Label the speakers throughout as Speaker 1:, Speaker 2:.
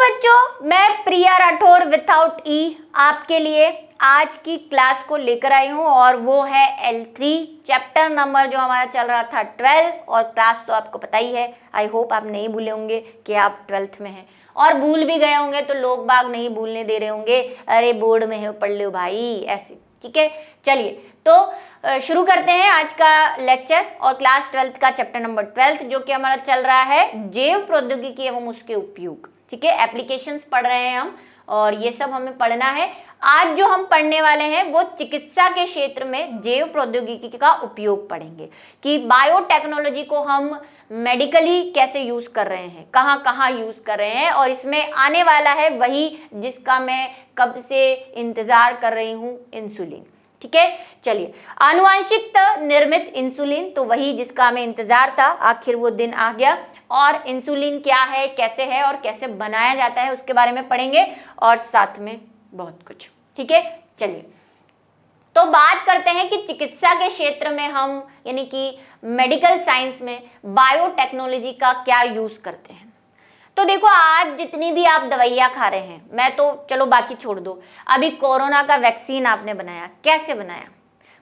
Speaker 1: बच्चों, मैं प्रिया राठौर विथआउट ई आपके लिए आज की क्लास को लेकर आई हूँ और वो है L3 चैप्टर नंबर जो हमारा चल रहा था 12 और क्लास तो आपको पता ही है। आई होप आप नहीं भूले होंगे कि आप 12th में हैं और भूल भी गए होंगे तो लोग बाग नहीं भूलने दे रहे होंगे, अरे बोर्ड में है पढ़ लो भाई ऐसे। ठीक है, चलिए तो शुरू करते हैं आज का लेक्चर और क्लास 12th का चैप्टर नंबर 12 जो कि हमारा चल रहा है जैव प्रौद्योगिकी एवं उसके उपयोग। ठीक है, एप्लीकेशंस पढ़ रहे हैं हम और ये सब हमें पढ़ना है। आज जो हम पढ़ने वाले हैं वो चिकित्सा के क्षेत्र में जैव प्रौद्योगिकी का उपयोग पढ़ेंगे कि बायोटेक्नोलॉजी को हम मेडिकली कैसे यूज कर रहे हैं, कहाँ कहाँ यूज कर रहे हैं और इसमें आने वाला है वही जिसका मैं कब से इंतजार कर रही हूँ, इंसुलिन। ठीक है, चलिए आनुवांशिक निर्मित इंसुलिन, तो वही जिसका हमें इंतजार था, आखिर वो दिन आ गया। और इंसुलिन क्या है, कैसे है और कैसे बनाया जाता है उसके बारे में पढ़ेंगे और साथ में बहुत कुछ। ठीक है, चलिए तो बात करते हैं कि चिकित्सा के क्षेत्र में हम यानी कि मेडिकल साइंस में बायोटेक्नोलॉजी का क्या यूज करते हैं। तो देखो, आज जितनी भी आप दवाइयाँ खा रहे हैं, मैं तो चलो बाकी छोड़ दो, अभी कोरोना का वैक्सीन आपने बनाया, कैसे बनाया?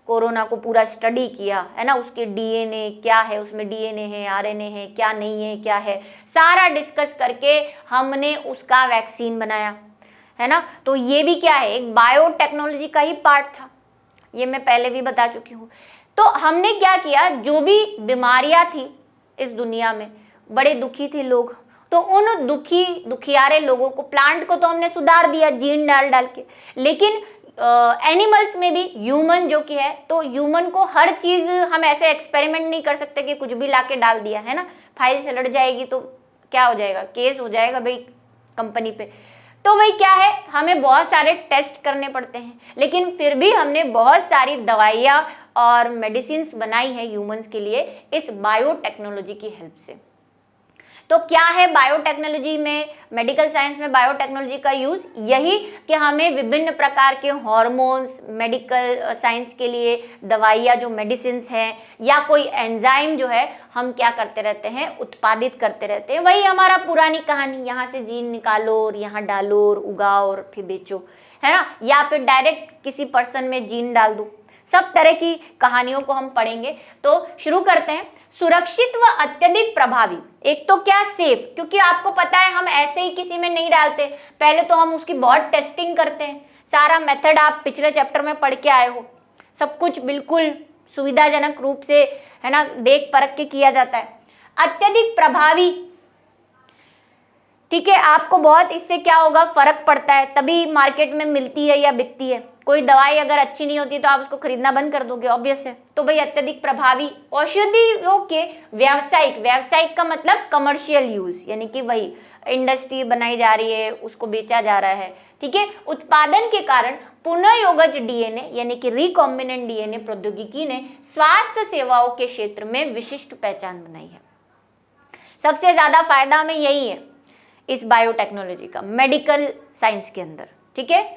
Speaker 1: कोरोना को पूरा स्टडी किया है ना, उसके डीएनए क्या है, उसमें डीएनए है, आरएनए है, क्या नहीं है, क्या है, सारा डिस्कस करके हमने उसका वैक्सीन बनाया है ना। तो ये भी क्या है, एक बायोटेक्नोलॉजी का ही पार्ट था, ये मैं पहले भी बता चुकी हूँ। तो हमने क्या किया, जो भी बीमारियाँ थी इस दुनिया में, बड़े दुखी थे लोग, तो उन दुखियारे लोगों को, प्लांट को तो हमने सुधार दिया जीन डाल डाल के, लेकिन एनिमल्स में भी ह्यूमन जो कि है, तो ह्यूमन को हर चीज़ हम ऐसे एक्सपेरिमेंट नहीं कर सकते कि कुछ भी लाके डाल दिया है ना, फाइल से लड़ जाएगी तो क्या हो जाएगा, केस हो जाएगा भाई कंपनी पे। तो भाई क्या है, हमें बहुत सारे टेस्ट करने पड़ते हैं, लेकिन फिर भी हमने बहुत सारी दवाइयाँ और मेडिसिन्स बनाई है ह्यूमंस के लिए इस बायोटेक्नोलॉजी की हेल्प से। तो क्या है बायोटेक्नोलॉजी में, मेडिकल साइंस में बायोटेक्नोलॉजी का यूज़? यही कि हमें विभिन्न प्रकार के हार्मोन्स, मेडिकल साइंस के लिए दवाइयाँ जो मेडिसिन्स हैं या कोई एंजाइम जो है, हम क्या करते रहते हैं, उत्पादित करते रहते हैं। वही हमारा पुरानी कहानी, यहाँ से जीन निकालो और यहाँ डालो और उगाओ और फिर बेचो, है ना, या फिर डायरेक्ट किसी पर्सन में जीन डाल दो, सब तरह की कहानियों को हम पढ़ेंगे। तो शुरू करते हैं। सुरक्षित व अत्यधिक प्रभावी, एक तो क्या सेफ, क्योंकि आपको पता है हम ऐसे ही किसी में नहीं डालते, पहले तो हम उसकी बहुत टेस्टिंग करते हैं। सारा मेथड आप पिछले चैप्टर में पढ़ के आए हो, सब कुछ बिल्कुल सुविधाजनक रूप से है ना, देख परख के किया जाता है। अत्यधिक प्रभावी, ठीक है, आपको बहुत इससे क्या होगा, फर्क पड़ता है, तभी मार्केट में मिलती है या बिकती है। कोई दवाई अगर अच्छी नहीं होती तो आप उसको खरीदना बंद कर दोगे, ऑब्वियस है। तो भाई अत्यधिक प्रभावी। औषधियों के व्यावसायिक, व्यावसायिक का मतलब कमर्शियल यूज, यानी कि वही इंडस्ट्री बनाई जा रही है, उसको बेचा जा रहा है। ठीक है, उत्पादन के कारण पुनर्योगज डीएनए यानी कि रिकॉम्बिनेंट डीएनए प्रौद्योगिकी ने स्वास्थ्य सेवाओं के क्षेत्र में विशिष्ट पहचान बनाई है। सबसे ज्यादा फायदा हमें यही है इस बायोटेक्नोलॉजी का मेडिकल साइंस के अंदर। ठीक है,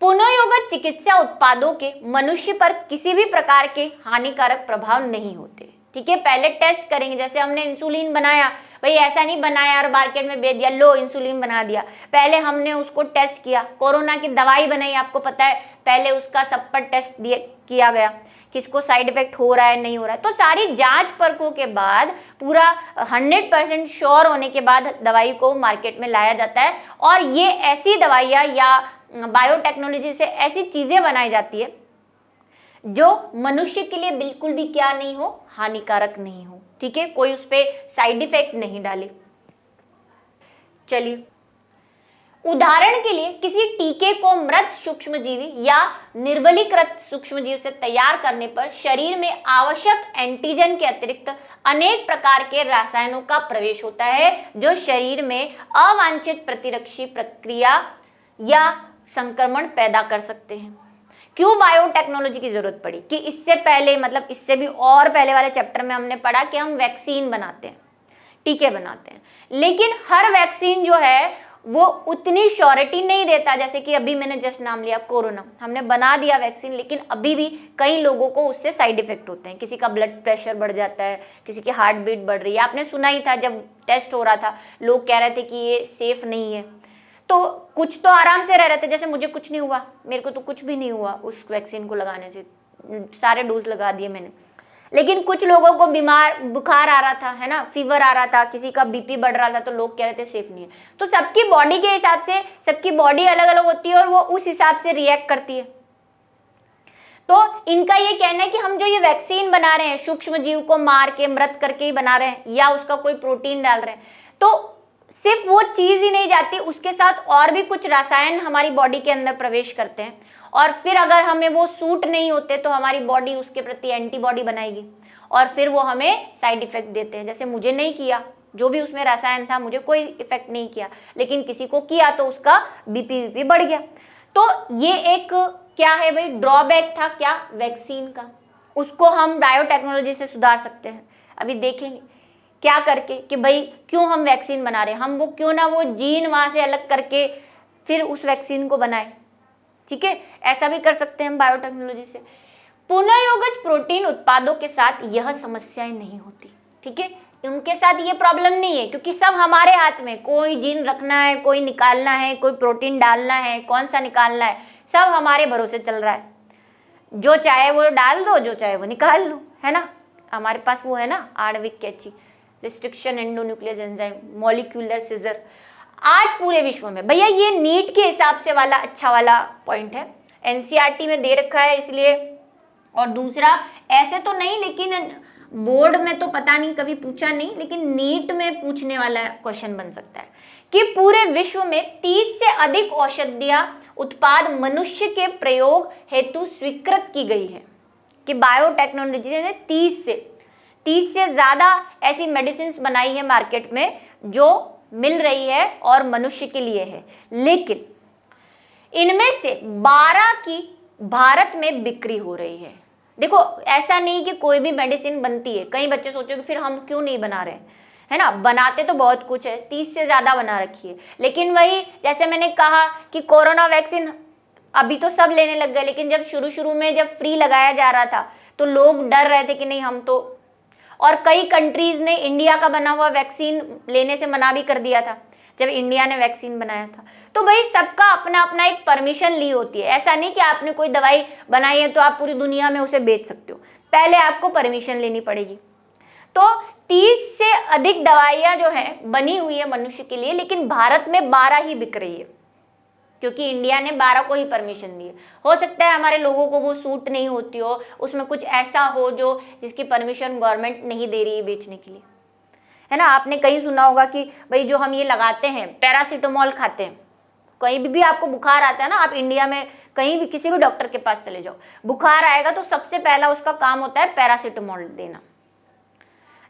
Speaker 1: पुनर्योगज चिकित्सा उत्पादों के मनुष्य पर किसी भी प्रकार के हानिकारक प्रभाव नहीं होते। ठीक है, पहले टेस्ट करेंगे, जैसे हमने इंसुलिन बनाया, भाई ऐसा नहीं बनाया और मार्केट में बेच दिया, लो इंसुलिन बना दिया, पहले हमने उसको टेस्ट किया। कोरोना की दवाई बनाई, आपको पता है, पहले उसका सब पर टेस्ट किया गया, किसको साइड इफेक्ट हो रहा है नहीं हो रहा है, तो सारी जांच परखों के बाद पूरा 100% श्योर होने के बाद दवाई को मार्केट में लाया जाता है। और ये ऐसी दवाइयाँ या बायोटेक्नोलॉजी से ऐसी चीजें बनाई जाती है जो मनुष्य के लिए बिल्कुल भी क्या नहीं हो, हानिकारक नहीं हो। ठीक है, कोई उस पर साइड इफेक्ट नहीं डाले। चलिए, उदाहरण के लिए किसी टीके को मृत सूक्ष्मजीवी या निर्बलीकृत सूक्ष्मजीव से तैयार करने पर शरीर में आवश्यक एंटीजन के अतिरिक्त अनेक प्रकार के रसायनों का प्रवेश होता है जो शरीर में अवांछित प्रतिरक्षी प्रक्रिया या संक्रमण पैदा कर सकते हैं। क्यों बायोटेक्नोलॉजी की जरूरत पड़ी कि इससे पहले, मतलब इससे भी और पहले वाले चैप्टर में हमने पढ़ा कि हम वैक्सीन बनाते हैं, टीके बनाते हैं, लेकिन हर वैक्सीन जो है वो उतनी श्योरिटी नहीं देता। जैसे कि अभी मैंने जस्ट नाम लिया कोरोना, हमने बना दिया वैक्सीन, लेकिन अभी भी कई लोगों को उससे साइड इफेक्ट होते हैं। किसी का ब्लड प्रेशर बढ़ जाता है, किसी की हार्ट बीट बढ़ रही है। आपने सुना ही था जब टेस्ट हो रहा था, लोग कह रहे थे कि ये सेफ नहीं है। तो कुछ तो आराम से रह रहे थे, जैसे मुझे कुछ नहीं हुआ, मेरे को तो कुछ भी नहीं हुआ उस वैक्सीन को लगाने से, सारे डोज लगा दिए मैंने। लेकिन कुछ लोगों को बुखार आ रहा था, है ना, फीवर आ रहा था, किसी का बीपी बढ़ रहा था, तो लोग कह रहे थे सेफ नहीं है। तो सबकी बॉडी के हिसाब से, सबकी बॉडी अलग अलग होती है और वो उस हिसाब से रिएक्ट करती है। तो इनका ये कहना है कि हम जो ये वैक्सीन बना रहे हैं, सूक्ष्म जीव को मार के, मृत करके ही बना रहे हैं, या उसका कोई प्रोटीन डाल रहे हैं, तो सिर्फ वो चीज ही नहीं जाती, उसके साथ और भी कुछ रसायन हमारी बॉडी के अंदर प्रवेश करते हैं, और फिर अगर हमें वो सूट नहीं होते तो हमारी बॉडी उसके प्रति एंटीबॉडी बनाएगी, और फिर वो हमें साइड इफेक्ट देते हैं। जैसे मुझे नहीं किया, जो भी उसमें रसायन था मुझे कोई इफेक्ट नहीं किया, लेकिन किसी को किया तो उसका बीपी बढ़ गया। तो ये एक क्या है भाई, ड्रॉबैक था क्या वैक्सीन का, उसको हम बायोटेक्नोलॉजी से सुधार सकते हैं। अभी देखेंगे क्या करके कि भाई क्यों हम वैक्सीन बना रहे हैं, हम वो क्यों ना वो जीन वहाँ से अलग करके फिर उस वैक्सीन को बनाए। ठीक है, ऐसा भी कर सकते हैं हम बायोटेक्नोलॉजी से। पुनर्योगज प्रोटीन उत्पादों के साथ यह समस्याएं नहीं होती। ठीक है, उनके साथ ये प्रॉब्लम नहीं है, क्योंकि सब हमारे हाथ में, कोई जीन रखना है, कोई निकालना है, कोई प्रोटीन डालना है, कौन सा निकालना है, सब हमारे भरोसे चल रहा है। जो चाहे वो डाल दो, जो चाहे वो निकाल लो, है ना। हमारे पास वो है ना आणविक कैंची, restriction endonuclease enzyme, molecular scissor. आज पूरे विश्व में भैया ये नीट के हिसाब से वाला अच्छा वाला पॉइंट है, एनसीईआरटी में दे रखा है इसलिए। और दूसरा ऐसे तो नहीं, लेकिन बोर्ड में तो पता नहीं, कभी पूछा नहीं, लेकिन नीट में पूछने वाला क्वेश्चन बन सकता है कि पूरे विश्व में 30 से अधिक औषधियां उत्पाद मनुष्य के प्रयोग हेतु स्वीकृत की गई है। कि बायोटेक्नोलॉजी ने 30 से ज़्यादा ऐसी मेडिसिन बनाई है मार्केट में जो मिल रही है और मनुष्य के लिए है, लेकिन इनमें से 12 की भारत में बिक्री हो रही है। देखो ऐसा नहीं कि कोई भी मेडिसिन बनती है, कई बच्चे सोचोगे फिर हम क्यों नहीं बना रहे, है ना। बनाते तो बहुत कुछ है, 30 से ज़्यादा बना रखी है, लेकिन वही जैसे मैंने कहा कि कोरोना वैक्सीन अभी तो सब लेने लग गए, लेकिन जब शुरू में जब फ्री लगाया जा रहा था तो लोग डर रहे थे कि नहीं हम तो, और कई कंट्रीज ने इंडिया का बना हुआ वैक्सीन लेने से मना भी कर दिया था जब इंडिया ने वैक्सीन बनाया था। तो भाई सबका अपना अपना एक परमिशन ली होती है। ऐसा नहीं कि आपने कोई दवाई बनाई है तो आप पूरी दुनिया में उसे बेच सकते हो, पहले आपको परमिशन लेनी पड़ेगी। तो 30 से अधिक दवाइयाँ जो हैं बनी हुई है मनुष्य के लिए, लेकिन भारत में 12 ही बिक रही है, क्योंकि इंडिया ने 12 को ही परमिशन दी है। हो सकता है हमारे लोगों को वो सूट नहीं होती हो, उसमें कुछ ऐसा हो जो जिसकी परमिशन गवर्नमेंट नहीं दे रही है बेचने के लिए, है ना। आपने कहीं सुना होगा कि भाई जो हम ये लगाते हैं, पैरासीटामोल खाते हैं, कहीं भी आपको बुखार आता है ना, आप इंडिया में कहीं भी किसी भी डॉक्टर के पास चले जाओ, बुखार आएगा तो सबसे पहला उसका काम होता है पैरासीटामोल देना।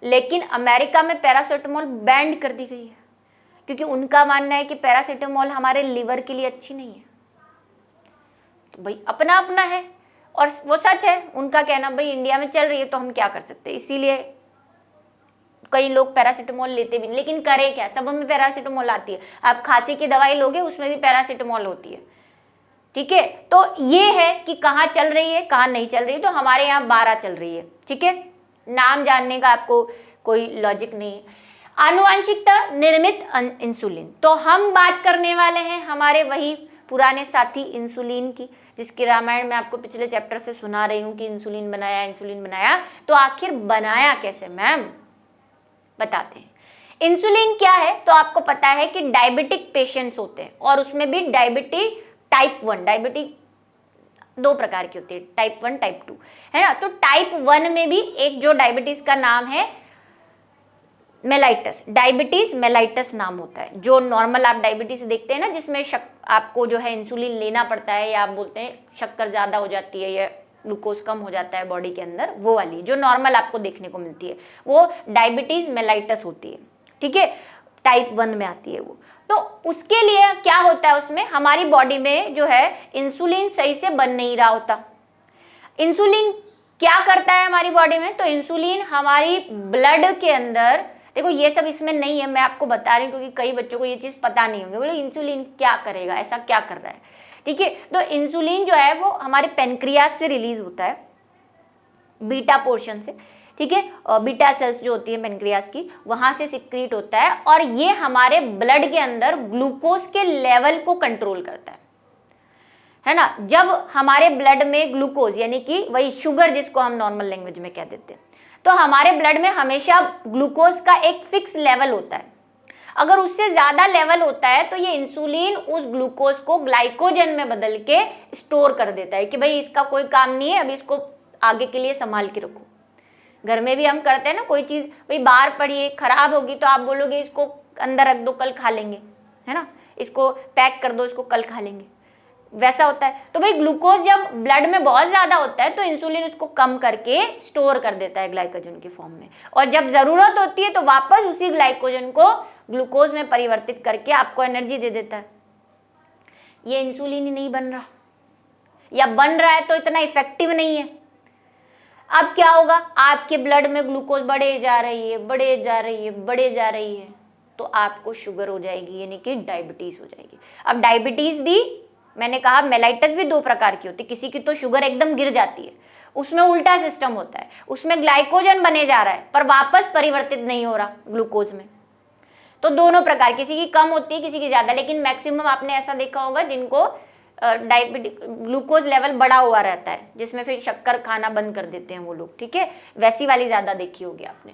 Speaker 1: लेकिन अमेरिका में पैरासीटामोल बैन कर दी गई है, क्योंकि उनका मानना है कि पैरासीटामोल हमारे लिवर के लिए अच्छी नहीं है। तो भाई अपना अपना है, और वो सच है उनका कहना, भाई इंडिया में चल रही है तो हम क्या कर सकते हैं। इसीलिए कई लोग पैरासीटामोल लेते भी नहीं, लेकिन करें क्या, सब में पैरासीटामोल आती है। आप खांसी की दवाई लोगे उसमें भी पैरासीटामोल होती है। ठीक है, तो ये है कि कहाँ चल रही है कहाँ नहीं चल रही है। तो हमारे यहाँ 12 चल रही है। ठीक है, नाम जानने का आपको कोई लॉजिक नहीं है। आनुवांशिकता निर्मित इंसुलिन, तो हम बात करने वाले हैं हमारे वही पुराने साथी इंसुलिन की, जिसकी रामायण में आपको पिछले चैप्टर से सुना रही हूँ कि इंसुलिन बनाया। तो आखिर बनाया कैसे मैम, बताते हैं। इंसुलिन क्या है, तो आपको पता है कि डायबिटिक पेशेंट्स होते हैं, और उसमें भी डायबिटीज टाइप 1, डायबिटिक 2 प्रकार की होती है, टाइप 1 टाइप 2, है ना। तो टाइप 1 में भी एक जो डायबिटीज का नाम है मेलाइटस, डायबिटीज मेलाइटस नाम होता है। जो नॉर्मल आप डायबिटीज देखते हैं ना, जिसमें आपको जो है इंसुलिन लेना पड़ता है, या आप बोलते हैं शक्कर ज़्यादा हो जाती है या ग्लूकोज कम हो जाता है बॉडी के अंदर, वो वाली जो नॉर्मल आपको देखने को मिलती है वो डायबिटीज मेलाइटस होती है। ठीक है, टाइप 1 में आती है वो। तो उसके लिए क्या होता है, उसमें हमारी बॉडी में जो है इंसुलिन सही से बन नहीं रहा होता। इंसुलिन क्या करता है हमारी बॉडी में, तो इंसुलिन हमारी ब्लड के अंदर, देखो ये सब इसमें नहीं है, मैं आपको बता रही हूँ क्योंकि कई बच्चों को ये चीज़ पता नहीं होगी, बोले इंसुलिन क्या करेगा, ऐसा क्या कर रहा है। ठीक है, तो इंसुलिन जो है वो हमारे पेनक्रियास से रिलीज होता है, बीटा पोर्शन से। ठीक है, बीटा सेल्स जो होती है पेनक्रियास की, वहां से सिक्रीट होता है और ये हमारे ब्लड के अंदर ग्लूकोज के लेवल को कंट्रोल करता है ना। जब हमारे ब्लड में ग्लूकोज यानी कि वही शुगर जिसको हम नॉर्मल लैंग्वेज में कह देते हैं, तो हमारे ब्लड में हमेशा ग्लूकोज का एक फिक्स लेवल होता है। अगर उससे ज्यादा लेवल होता है तो ये इंसुलिन उस ग्लूकोज को ग्लाइकोजन में बदल के स्टोर कर देता है कि भाई इसका कोई काम नहीं है, अभी इसको आगे के लिए संभाल के रखो। घर में भी हम करते हैं ना, कोई चीज भाई बाहर पड़ी है खराब होगी तो आप बोलोगे इसको अंदर रख दो कल खा लेंगे, है ना, इसको पैक कर दो इसको कल खा लेंगे, वैसा होता है। तो भाई ग्लूकोज जब ब्लड में बहुत ज्यादा होता है तो इंसुलिन उसको कम करके स्टोर कर देता है ग्लाइकोजन की फॉर्म में, और जब जरूरत होती है तो वापस उसी ग्लाइकोजन को ग्लूकोज में परिवर्तित करके आपको एनर्जी दे देता है। ये इंसुलिन ही नहीं बन रहा, या बन रहा है तो इतना इफेक्टिव नहीं है। अब क्या होगा, आपके ब्लड में ग्लूकोज बढ़े जा रही है, बढ़े जा रही है, बढ़े जा रही है, तो आपको शुगर हो जाएगी यानी कि डायबिटीज हो जाएगी। अब डायबिटीज भी मैंने कहा, मेलाइटस भी दो प्रकार की होती है। किसी की तो शुगर एकदम गिर जाती है, उसमें उल्टा सिस्टम होता है, उसमें ग्लाइकोजन बने जा रहा है पर वापस परिवर्तित नहीं हो रहा ग्लूकोज में। तो दोनों प्रकार, किसी की कम होती है किसी की ज्यादा, लेकिन मैक्सिमम आपने ऐसा देखा होगा जिनको ग्लूकोज लेवल बढ़ा हुआ रहता है, जिसमें फिर शक्कर खाना बंद कर देते हैं वो लोग। ठीक है, वैसी वाली ज्यादा देखी होगी आपने।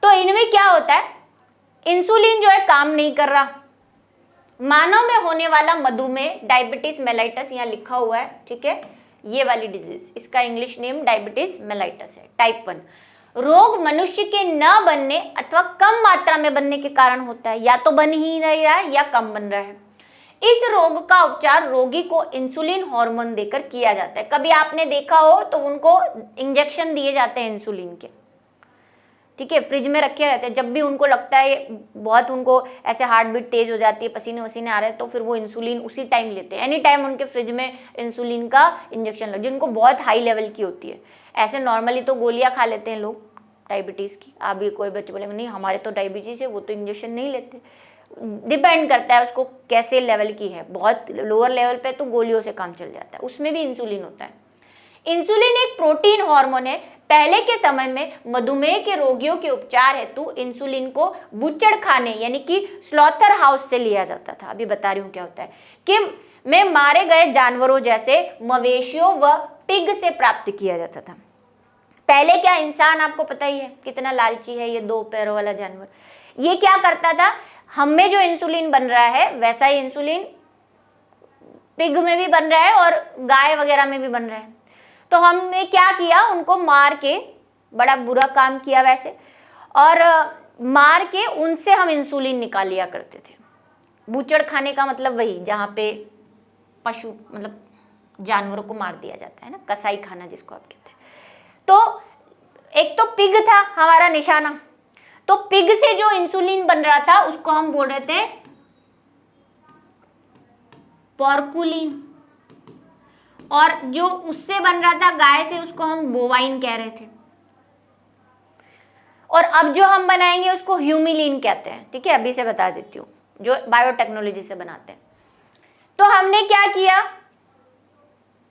Speaker 1: तो इनमें क्या होता है, इंसुलिन जो है काम नहीं कर रहा। मानव में होने वाला मधुमेह, डायबिटीज मेलाइटस यहाँ लिखा हुआ है, ठीक है, ये वाली डिजीज, इसका इंग्लिश नेम डायबिटीज मेलाइटस है, टाइप 1 रोग मनुष्य के न बनने अथवा कम मात्रा में बनने के कारण होता है, या तो बन ही नहीं रहा है या कम बन रहा है। इस रोग का उपचार रोगी को इंसुलिन हार्मोन देकर किया जाता है। कभी आपने देखा हो तो उनको इंजेक्शन दिए जाते हैं इंसुलिन के, ठीक है, फ्रिज में रखे रहते हैं। जब भी उनको लगता है बहुत, उनको ऐसे हार्ट बीट तेज हो जाती है, पसीने वसीने आ रहे हैं, तो फिर वो इंसुलिन उसी टाइम लेते हैं। एनी टाइम उनके फ्रिज में इंसुलिन का इंजेक्शन लग, जिनको बहुत हाई लेवल की होती है। ऐसे नॉर्मली तो गोलियां खा लेते हैं लोग डायबिटीज़ की। आप भी कोई बच्चे बोलेंगे नहीं हमारे तो डायबिटीज़ है, वो तो इंजेक्शन नहीं लेते। डिपेंड करता है उसको कैसे लेवल की है। बहुत लोअर लेवल पे तो गोलियों से काम चल जाता है, उसमें भी इंसुलिन होता है। इंसुलिन एक प्रोटीन हार्मोन है। पहले के समय में मधुमेह के रोगियों के उपचार हेतु इंसुलिन को बूचड़ खाने यानी कि स्लॉटर हाउस से लिया जाता था। अभी बता रही हूँ क्या होता है कि में मारे गए जानवरों जैसे मवेशियों व पिग से प्राप्त किया जाता था। पहले क्या, इंसान आपको पता ही है कितना लालची है, ये 2 पैरों वाला जानवर। ये क्या करता था, हमें जो इंसुलिन बन रहा है वैसा ही इंसुलिन पिग में भी बन रहा है और गाय वगैरह में भी बन रहा है। तो हमने क्या किया, उनको मार के, बड़ा बुरा काम किया वैसे, और मार के उनसे हम इंसुलिन निकाल लिया करते थे। बूचड़ खाने का मतलब वही जहाँ पे पशु मतलब जानवरों को मार दिया जाता है ना, कसाई खाना जिसको आप कहते हैं। तो एक तो पिग था हमारा निशाना, तो पिग से जो इंसुलिन बन रहा था उसको हम बोल रहे थे पॉर्कुलिन, और जो उससे बन रहा था गाय से उसको हम बोवाइन कह रहे थे। और अब जो हम बनाएंगे उसको ह्यूमिलिन कहते हैं। ठीक है, अभी से बता देती हूँ, जो बायोटेक्नोलॉजी से बनाते हैं। तो हमने क्या किया,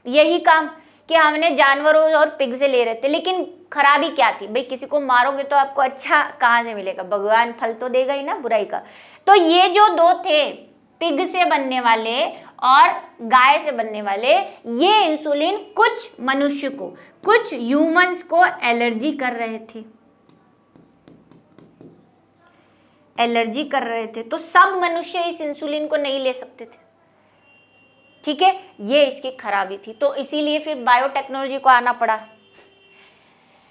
Speaker 1: यही काम कि हमने जानवरों और पिग से ले रहे थे। लेकिन खराबी क्या थी भाई, किसी को मारोगे तो आपको अच्छा कहाँ से मिलेगा, भगवान फल तो देगा ही ना बुराई का। तो ये जो 2 थे, पिग से बनने वाले और गाय से बनने वाले, ये इंसुलिन कुछ मनुष्य को, कुछ ह्यूमंस को एलर्जी कर रहे थे, एलर्जी कर रहे थे। तो सब मनुष्य इस इंसुलिन को नहीं ले सकते थे। ठीक है, ये इसकी खराबी थी। तो इसीलिए फिर बायोटेक्नोलॉजी को आना पड़ा।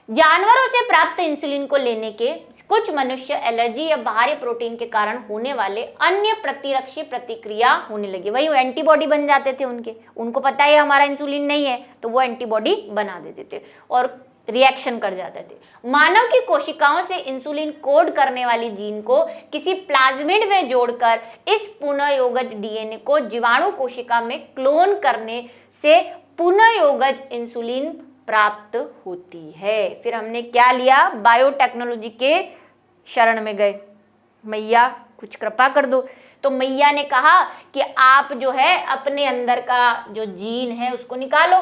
Speaker 1: जानवरों से प्राप्त इंसुलिन को लेने के कुछ मनुष्य एलर्जी या बाहरी प्रोटीन के कारण होने वाले अन्य प्रतिरक्षी प्रतिक्रिया होने लगी। वही एंटीबॉडी बन जाते थे उनके, उनको पता है हमारा इंसुलिन नहीं है, तो वो एंटीबॉडी बना देते थे और रिएक्शन कर जाते थे। मानव की कोशिकाओं से इंसुलिन कोड करने वाली जीन को किसी प्लाज्मिड में जोड़कर इस पुनःयोगज डीएनए को जीवाणु कोशिका में क्लोन करने से पुनःयोगज इंसुलिन प्राप्त होती है। फिर हमने क्या लिया, बायोटेक्नोलॉजी के शरण में गए, मैया कुछ कृपा कर दो। तो मैया ने कहा कि आप जो है अपने अंदर का जो जीन है उसको निकालो,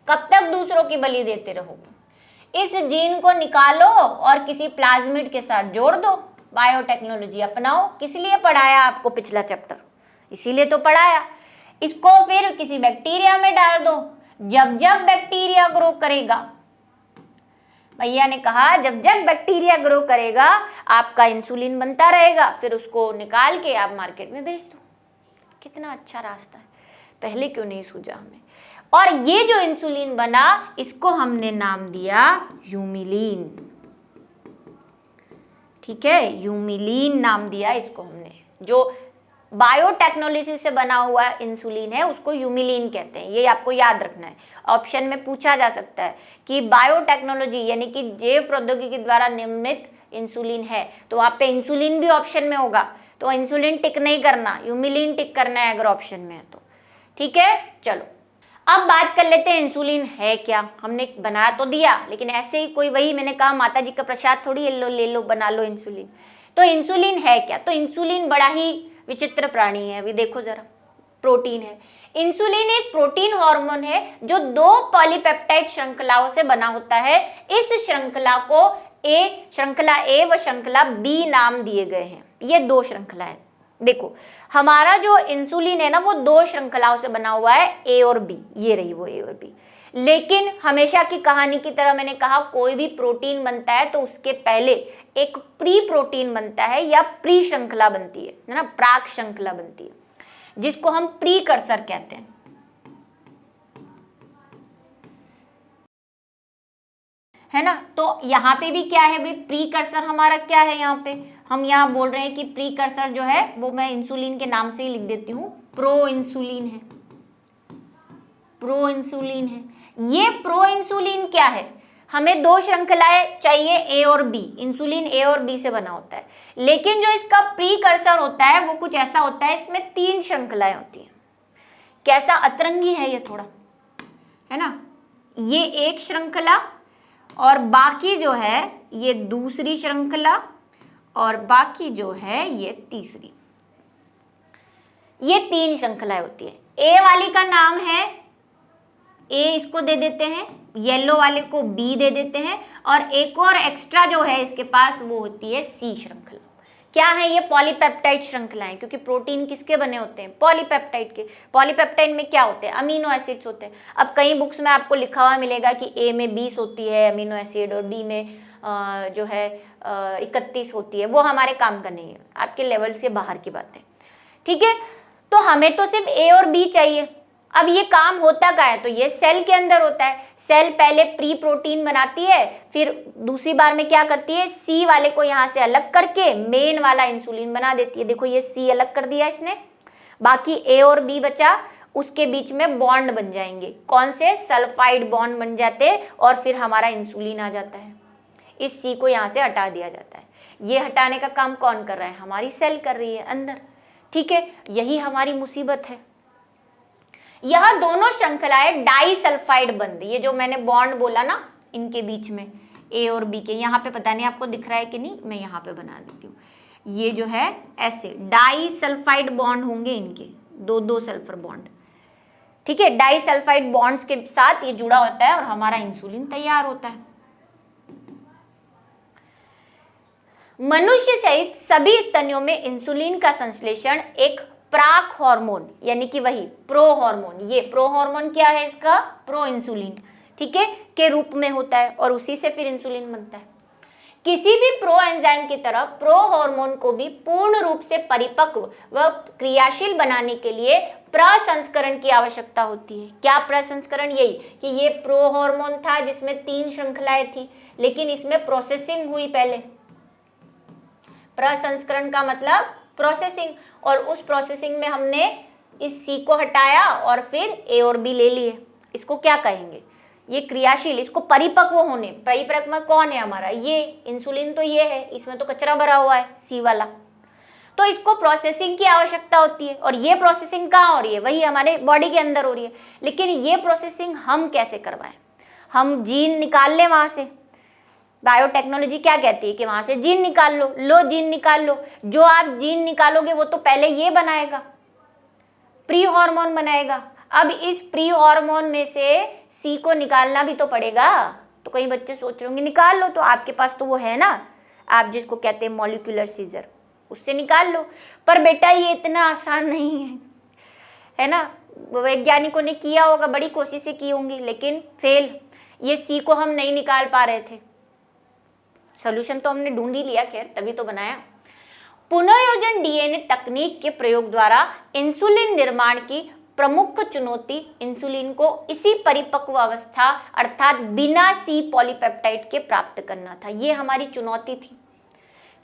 Speaker 1: कब तक दूसरों की बलि देते रहोगे, इस जीन को निकालो और किसी प्लाज्मिड के साथ जोड़ दो, बायोटेक्नोलॉजी अपनाओ। किस लिए पढ़ाया आपको पिछला चैप्टर, इसीलिए तो पढ़ाया। इसको फिर किसी बैक्टीरिया में डाल दो, जब जब बैक्टीरिया ग्रो करेगा, भैया ने कहा जब जब बैक्टीरिया ग्रो करेगा आपका इंसुलिन बनता रहेगा, फिर उसको निकाल के आप मार्केट में बेच दो। कितना अच्छा रास्ता है, पहले क्यों नहीं सूझा हमें। और ये जो इंसुलिन बना इसको हमने नाम दिया यूमिलीन, ठीक है, यूमिलीन नाम दिया इसको हमने। जो बायोटेक्नोलॉजी से बना हुआ इंसुलिन है उसको यूमिलीन कहते हैं, ये आपको याद रखना है। ऑप्शन में पूछा जा सकता है कि बायोटेक्नोलॉजी यानी कि जैव प्रौद्योगिकी द्वारा निर्मित इंसुलिन है, तो वहाँ पे इंसुलिन भी ऑप्शन में होगा, तो इंसुलिन टिक नहीं करना, यूमिलीन टिक करना है अगर ऑप्शन में है तो, ठीक है। चलो अब बात कर लेते हैं इंसुलिन है क्या। हमने बनाया तो दिया, लेकिन ऐसे ही कोई, वही मैंने कहा माता जी का प्रसाद थोड़ी ले लो बना लो इंसुलिन। तो इंसुलिन है क्या, तो इंसुलिन बड़ा ही विचित्र प्राणी है। अभी देखो जरा, प्रोटीन है। इंसुलिन एक प्रोटीन हार्मोन है जो 2 पॉलीपेप्टाइड श्रृंखलाओं से बना होता है। इस श्रृंखला को श्रृंखला ए व श्रृंखला बी नाम दिए गए हैं। ये 2 श्रृंखला है। देखो हमारा जो इंसुलिन है ना वो 2 श्रृंखलाओं से बना हुआ है, ए और बी, ये रही वो ए और बी। लेकिन हमेशा की कहानी की तरह मैंने कहा कोई भी प्रोटीन बनता है तो उसके पहले एक प्री प्रोटीन बनता है या प्री श्रृंखला बनती है ना, प्राक श्रृंखला बनती है, जिसको हम प्री कर्सर कहते हैं, है ना। तो यहाँ पे भी क्या है भाई, प्री कर्सर हमारा क्या है, यहाँ पे हम यहाँ बोल रहे हैं कि प्री कर्सर जो है वो मैं इंसुलिन के नाम से ही लिख देती हूँ, प्रो इंसुलिन है, प्रो इंसुलिन है। ये प्रो इंसुलिन क्या है, हमें 2 श्रृंखलाएं चाहिए ए और बी, इंसुलिन ए और बी से बना होता है, लेकिन जो इसका प्री कर्सर होता है वो कुछ ऐसा होता है, इसमें 3 श्रृंखलाएं होती हैं। कैसा अतरंगी है ये थोड़ा, है ना। ये एक श्रृंखला और बाकी जो है ये दूसरी श्रृंखला और बाकी जो है ये तीसरी, ये 3 श्रृंखलाएं होती है। ए वाली का नाम है ए, इसको दे देते हैं, येलो वाले को बी दे देते हैं, और एक और एक्स्ट्रा जो है इसके पास वो होती है सी श्रृंखला। क्या है ये, पॉलीपेप्टाइड श्रृंखलाएं, क्योंकि प्रोटीन किसके बने होते हैं, पॉलीपेप्टाइड के। पॉलीपेप्टाइड में क्या होते हैं, अमीनो एसिड्स होते हैं। अब कई बुक्स में आपको लिखा हुआ मिलेगा कि ए में 20 होती है अमीनो एसिड और डी में जो है 31 होती है, वो हमारे काम का नहीं है, आपके लेवल से बाहर की बात है, ठीक है। तो हमें तो सिर्फ ए और बी चाहिए। अब ये काम होता क्या है, तो ये सेल के अंदर होता है। सेल पहले प्री प्रोटीन बनाती है, फिर दूसरी बार में क्या करती है, सी वाले को यहाँ से अलग करके मेन वाला इंसुलिन बना देती है। देखो ये सी अलग कर दिया इसने, बाकी ए और बी बचा, उसके बीच में बॉन्ड बन जाएंगे, कौन से, सल्फाइड बॉन्ड बन जाते हैं, और फिर हमारा इंसुलिन आ जाता है। इस सी को यहाँ से हटा दिया जाता है। ये हटाने का काम कौन कर रहा है, हमारी सेल कर रही है अंदर, ठीक है। यही हमारी मुसीबत है। यह दोनों श्रृंखलाएं डाइसल्फाइड बंद, ये जो मैंने बॉन्ड बोला ना इनके बीच में ए और बी के, यहाँ पे पता नहीं आपको दिख रहा है कि नहीं, मैं यहाँ पे बना देती हूँ। ये जो है ऐसे डाइसल्फाइड बॉन्ड होंगे इनके, 2 सल्फर बॉन्ड, ठीक है। डाइसल्फाइड बॉन्ड्स के साथ ये जुड़ा होता है और हमारा इंसुलिन तैयार होता है। मनुष्य सहित सभी स्तनियों में इंसुलिन का संश्लेषण एक प्राक हार्मोन यानी कि वही प्रो हार्मोन, ये प्रो हार्मोन क्या है इसका, प्रो इंसुलिन, ठीक है, के रूप में होता है, और उसी से फिर इंसुलिन बनता है। किसी भी प्रो एंजाइम की तरह प्रो हार्मोन को भी पूर्ण रूप से परिपक्व व क्रियाशील बनाने के लिए प्रसंस्करण की आवश्यकता होती है। क्या प्रसंस्करण, यही कि ये प्रो हार्मोन था जिसमें 3 श्रृंखलाएं थी, लेकिन इसमें प्रोसेसिंग हुई पहले। प्रसंस्करण का मतलब प्रोसेसिंग, और उस प्रोसेसिंग में हमने इस सी को हटाया और फिर ए और बी ले लिए। इसको क्या कहेंगे, ये क्रियाशील, इसको परिपक्व होने, परिपक्व में कौन है हमारा, ये इंसुलिन तो ये है, इसमें तो कचरा भरा हुआ है सी वाला, तो इसको प्रोसेसिंग की आवश्यकता होती है। और ये प्रोसेसिंग कहाँ हो रही है, वही हमारे बॉडी के अंदर हो रही है। लेकिन ये प्रोसेसिंग हम कैसे करवाएं, हम जीन निकाल लें वहाँ से, बायोटेक्नोलॉजी क्या कहती है कि वहां से जीन निकाल लो, जीन निकाल लो। जो आप जीन निकालोगे वो तो पहले ये बनाएगा, प्री हार्मोन बनाएगा। अब इस प्री हार्मोन में से सी को निकालना भी तो पड़ेगा। तो कई बच्चे सोच रहे होंगे निकाल लो, तो आपके पास तो वो है ना, आप जिसको कहते हैं मॉलिक्यूलर सीजर, उससे निकाल लो। पर बेटा ये इतना आसान नहीं है ना। वैज्ञानिकों ने किया होगा, बड़ी कोशिशें की होंगी, लेकिन फेल। ये सी को हम नहीं निकाल पा रहे थे। सोल्यूशन तो हमने ढूंढ ही लिया, खैर तभी तो बनाया। पुनर्योजन डीएनए तकनीक के प्रयोग द्वारा इंसुलिन निर्माण की प्रमुख चुनौती इंसुलिन को इसी परिपक्व अवस्था अर्थात बिना सी पॉलीपेप्टाइड के प्राप्त करना था। ये हमारी चुनौती थी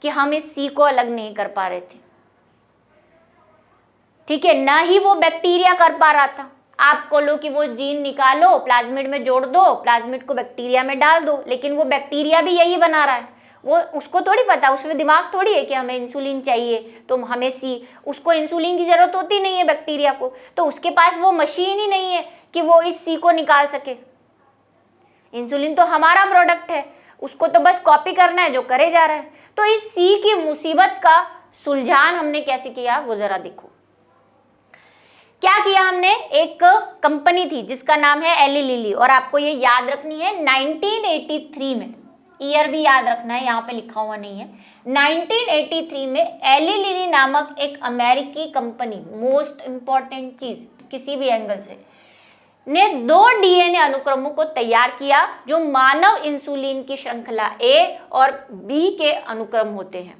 Speaker 1: कि हम इस सी को अलग नहीं कर पा रहे थे। ठीक है, ना ही वो बैक्टीरिया कर पा रहा था। आप बोलो कि वो जीन निकालो, प्लाज्मिड में जोड़ दो, प्लाज्मिड को बैक्टीरिया में डाल दो, लेकिन वो बैक्टीरिया भी यही बना रहा है। वो उसको थोड़ी पता, उसमें दिमाग थोड़ी है कि हमें इंसुलिन चाहिए तो हमें सी, उसको इंसुलिन की जरूरत होती नहीं है बैक्टीरिया को, तो उसके पास वो मशीन ही नहीं है कि वो इस सी को निकाल सके। इंसुलिन तो हमारा प्रोडक्ट है, उसको तो बस कॉपी करना है, जो करे जा रहा है। तो इस सी की मुसीबत का सुलझान हमने कैसे किया वो जरा देखो। क्या किया हमने, एक कंपनी थी जिसका नाम है एली लिली, और आपको ये याद रखनी है 1983 में, ईयर भी याद रखना है, यहाँ पे लिखा हुआ नहीं है। 1983 में एली लिली नामक एक अमेरिकी कंपनी, मोस्ट इंपॉर्टेंट चीज किसी भी एंगल से, ने 2 डीएनए अनुक्रमों को तैयार किया जो मानव इंसुलिन की श्रृंखला ए और बी के अनुक्रम होते हैं।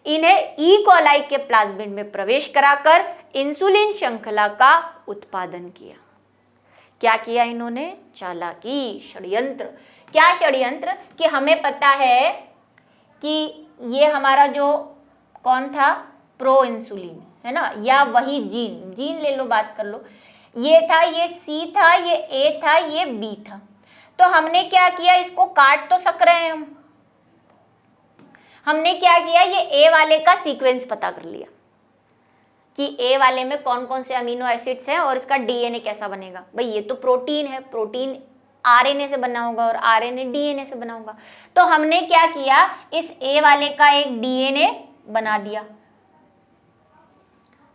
Speaker 1: इन्हें ई कोलाई के प्लाज्मिड में प्रवेश कराकर इंसुलिन श्रृंखला का उत्पादन किया। क्या किया इन्होंने, चालाकी, षड्यंत्र। क्या षड्यंत्र, कि हमें पता है कि ये हमारा जो कौन था, प्रो इंसुलिन है ना, या वही जीन ले लो, बात कर लो, ये था, ये सी था, ये ए था, ये बी था। तो हमने क्या किया, इसको काट तो सक रहे हैं हमने क्या किया, ये ए वाले का सीक्वेंस पता कर लिया कि ए वाले में कौन कौन से अमीनो एसिड्स हैं और इसका डीएनए कैसा बनेगा। भाई ये तो प्रोटीन है, प्रोटीन आरएनए से बना होगा और आरएनए डीएनए से बना होगा। तो हमने क्या किया, इस ए वाले का एक डीएनए बना दिया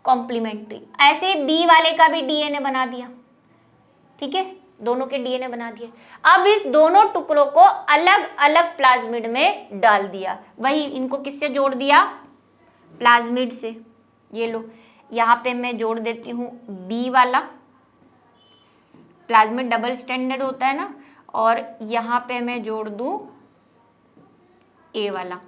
Speaker 1: कॉम्प्लीमेंट्री, ऐसे बी वाले का भी डीएनए बना दिया। ठीक है, दोनों के डीएनए बना दिए। अब इस दोनों टुकड़ों को अलग अलग प्लाज्मिड में डाल दिया। वही इनको किससे जोड़ दिया, प्लाज्मिड से। ये लो, यहाँ पे मैं जोड़ देती हूँ बी वाला, प्लाज्मिड डबल स्टैंडर्ड होता है ना, और यहाँ पे मैं जोड़ दूँ ए वाला।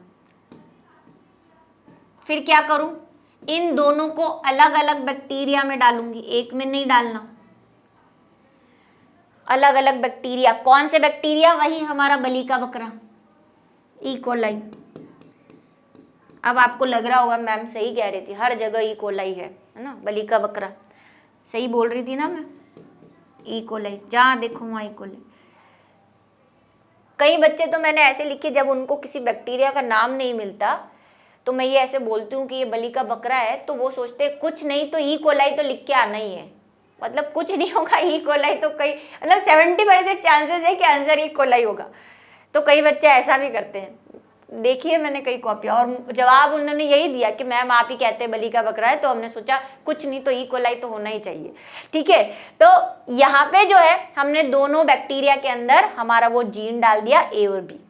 Speaker 1: फिर क्या करूँ, इन दोनों को अलग अलग बैक्टीरिया में डालूंगी, एक में नहीं डालना, अलग अलग बैक्टीरिया। कौन से बैक्टीरिया, वही हमारा बलि का बकरा, ई कोलाई। अब आपको लग रहा होगा मैम सही कह रही थी, हर जगह ई कोलाई है ना, बलि का बकरा, सही बोल रही थी ना मैं, ई कोलाई, जहाँ देखो वहाँ ई कोलाई। कई बच्चे तो मैंने ऐसे लिखे, जब उनको किसी बैक्टीरिया का नाम नहीं मिलता तो मैं ये ऐसे बोलती हूँ कि ये बलि का बकरा है, तो वो सोचते कुछ नहीं तो ई कोलाई तो लिख के आना ही है, मतलब कुछ नहीं होगा, ई कोलाई तो कई, मतलब 70% चांसेस है कि आंसर ई कोलाई होगा। तो कई बच्चे ऐसा भी करते हैं, देखिए मैंने कई कॉपियाँ, और जवाब उन्होंने यही दिया कि मैम आप ही कहते हैं बलि का बकरा है, तो हमने सोचा कुछ नहीं तो ई कोलाई तो होना ही चाहिए। ठीक है, तो यहाँ पे जो है हमने दोनों बैक्टीरिया के अंदर हमारा वो जीन डाल दिया, ए और बी।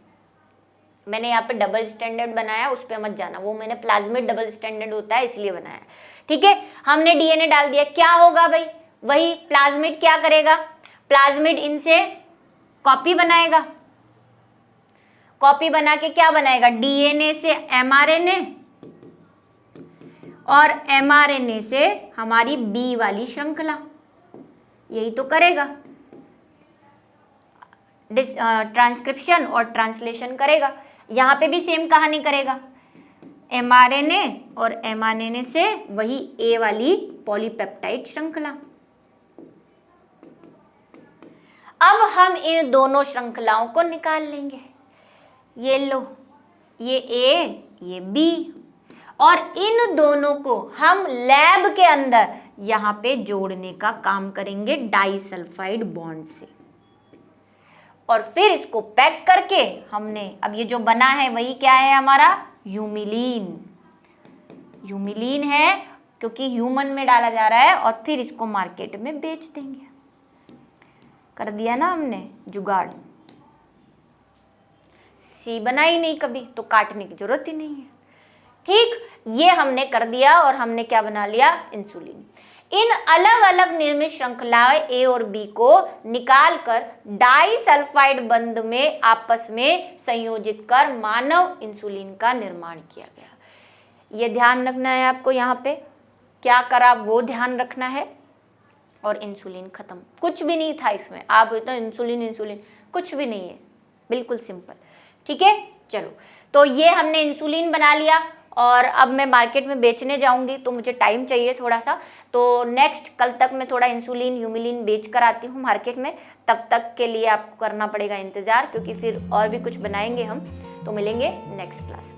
Speaker 1: मैंने यहाँ पे डबल स्टैंडर्ड बनाया, उस पर मत जाना, वो मैंने प्लाज्मिड डबल स्टैंडर्ड होता है इसलिए बनाया। ठीक है, हमने डीएनए डाल दिया। क्या होगा भाई, वही प्लाज्मिड क्या करेगा, प्लाज्मिड इनसे कॉपी बनाएगा, कॉपी बना के क्या बनाएगा, डीएनए से एमआरएनए और एमआरएनए से हमारी बी वाली श्रृंखला, यही तो करेगा, ट्रांसक्रिप्शन और ट्रांसलेशन करेगा। यहाँ पे भी सेम कहानी करेगा, एमआरएनए और एमआरएनए से वही ए वाली पॉलीपेप्टाइड श्रृंखला। अब हम इन दोनों श्रृंखलाओं को निकाल लेंगे। ये लो, ये ए, ये बी, और इन दोनों को हम लैब के अंदर यहाँ पे जोड़ने का काम करेंगे डाइसल्फाइड बॉन्ड से। और फिर इसको पैक करके हमने, अब ये जो बना है वही क्या है हमारा, ह्यूमिलीन। ह्यूमिलीन है क्योंकि ह्यूमन में डाला जा रहा है और फिर इसको मार्केट में बेच देंगे। कर दिया ना हमने जुगाड़। सी बनाई नहीं कभी तो काटने की जरूरत ही नहीं है। ठीक, ये हमने कर दिया और हमने क्या बना लिया, इंसुलिन। इन अलग अलग निर्मित श्रृंखलाएं ए और बी को निकालकर डाइसल्फाइड बंध में आपस में संयोजित कर मानव इंसुलिन का निर्माण किया गया। ये ध्यान रखना है आपको, यहाँ पे क्या करा वो ध्यान रखना है। और इंसुलिन खत्म, कुछ भी नहीं था इसमें। आप तो इंसुलिन इंसुलिन कुछ भी नहीं है, बिल्कुल सिंपल। ठीक है, चलो तो ये हमने इंसुलिन बना लिया और अब मैं मार्केट में बेचने जाऊंगी तो मुझे टाइम चाहिए थोड़ा सा, तो नेक्स्ट कल तक मैं थोड़ा इंसुलिन ह्यूमिलीन बेच कर आती हूँ मार्केट में। तब तक के लिए आपको करना पड़ेगा इंतज़ार, क्योंकि फिर और भी कुछ बनाएंगे हम, तो मिलेंगे नेक्स्ट क्लास।